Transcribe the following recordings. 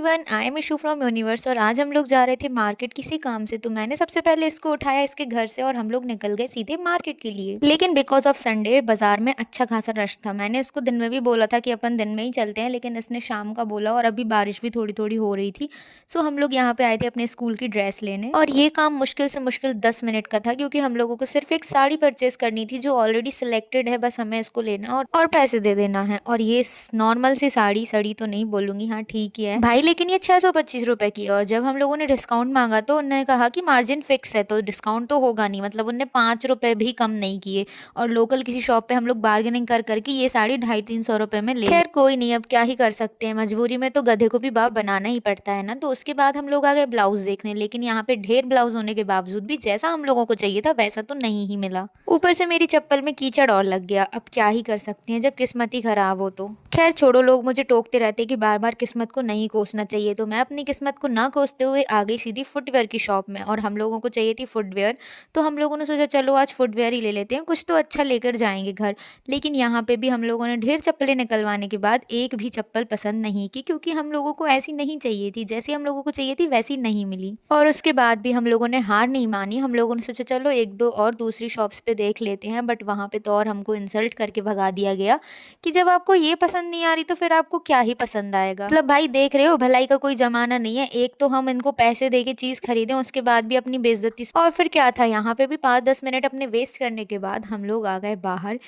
Everyone, I am issue from universe और आज हम लोग जा रहे थे मार्केट किसी काम से। तो मैंने सबसे पहले इसको उठाया इसके घर से और हम लोग निकल गए सीधे मार्केट के लिए। लेकिन बिकॉज ऑफ संडे बाजार में अच्छा खासा रश था। मैंने इसको दिन में भी बोला था कि अपन दिन में ही चलते हैं, लेकिन इसने शाम का बोला और अभी बारिश भी थोड़ी थोड़ी हो रही थी। सो हम लोग यहाँ पे आए थे अपने स्कूल की ड्रेस लेने और ये काम मुश्किल से मुश्किल 10 मिनट का था, क्योंकि हम लोगों को सिर्फ एक साड़ी परचेज करनी थी जो ऑलरेडी सिलेक्टेड है। बस हमें इसको लेना और पैसे दे देना है। और ये नॉर्मल सी साड़ी सड़ी तो नहीं बोलूंगी, हाँ ठीक ही है भाई, लेकिन ये 625 रुपए की है। और जब हम लोगों ने डिस्काउंट मांगा तो उन्होंने कहा कि मार्जिन फिक्स है तो डिस्काउंट तो होगा नहीं, मतलब उनने 5 रुपए भी कम नहीं किए। और लोकल किसी शॉप पे हम लोग बार्गेनिंग कर करके ये साड़ी 250-300 रुपए में ले। खैर कोई नहीं, अब क्या ही कर सकते हैं, मजबूरी में तो गधे को भी बाप बनाना ही पड़ता है ना। तो उसके बाद हम लोग आ गए ब्लाउज देखने, लेकिन यहाँ पे ढेर ब्लाउज होने के बावजूद भी जैसा हम लोगों को चाहिए था वैसा तो नहीं ही मिला। ऊपर से मेरी चप्पल में कीचड़ और लग गया। अब क्या ही कर सकते हैं जब किस्मत ही खराब हो तो। खैर छोड़ो, लोग मुझे टोकते रहते कि बार बार किस्मत को नहीं कोसना चाहिए, तो मैं अपनी किस्मत को ना कोसते हुए आ गई सीधी फुटवेयर की शॉप में। और हम लोगों को चाहिए थी फुटवेयर, तो हम लोगों ने सोचा चलो आज फुटवेयर ही ले लेते हैं, कुछ तो अच्छा लेकर जाएंगे घर। लेकिन यहाँ पे भी हम लोगों ने ढेर चप्पलें निकलवाने के बाद एक भी चप्पल पसंद नहीं की, क्योंकि हम लोगों को ऐसी नहीं चाहिए थी, जैसी हम लोगों को चाहिए थी वैसी नहीं मिली। और उसके बाद भी हम लोगों ने हार नहीं मानी। हम लोगों ने सोचा चलो एक दो और दूसरी शॉप्स पे देख लेते हैं, बट वहाँ पे तो और हमको इंसल्ट करके भगा दिया गया कि जब आपको ये पसंद नहीं आ रही तो फिर आपको क्या ही पसंद आएगा। मतलब भाई देख रहे हो, भलाई का कोई जमाना नहीं है। एक तो हम इनको पैसे दे के चीज खरीदें, उसके बाद भी अपनी बेइज्जती। और फिर क्या था, यहाँ पे भी 5-10 मिनट अपने वेस्ट करने के बाद हम लोग आ गए बाहर।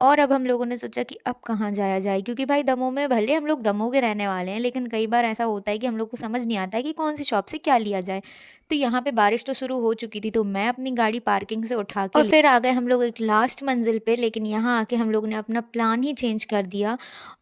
और अब हम लोगों ने सोचा कि अब कहाँ जाया जाए, क्योंकि भाई दमोह में भले हम लोग दमोह के रहने वाले हैं, लेकिन कई बार ऐसा होता है कि हम लोग को समझ नहीं आता है कि कौन सी शॉप से क्या लिया जाए। तो यहाँ पे बारिश तो शुरू हो चुकी थी, तो मैं अपनी गाड़ी पार्किंग से उठा के और फिर आ गए हम लोग एक लास्ट मंजिल पे। लेकिन यहाँ आके हम लोग ने अपना प्लान ही चेंज कर दिया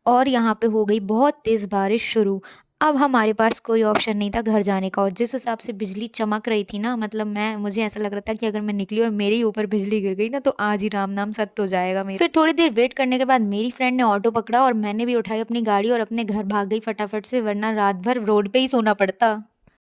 और यहाँ पे हो गई बहुत तेज़ बारिश शुरू। अब हमारे पास कोई ऑप्शन नहीं था घर जाने का। और जिस हिसाब से बिजली चमक रही थी ना, मतलब मुझे ऐसा लग रहा था कि अगर मैं निकली और मेरे ही ऊपर बिजली गिर गई ना तो आज ही राम नाम सत्य हो जाएगा मेरा। फिर थोड़ी देर वेट करने के बाद मेरी फ्रेंड ने ऑटो पकड़ा और मैंने भी उठाई अपनी गाड़ी और अपने घर भाग गई फटाफट से, वरना रात भर रोड पे ही सोना पड़ता।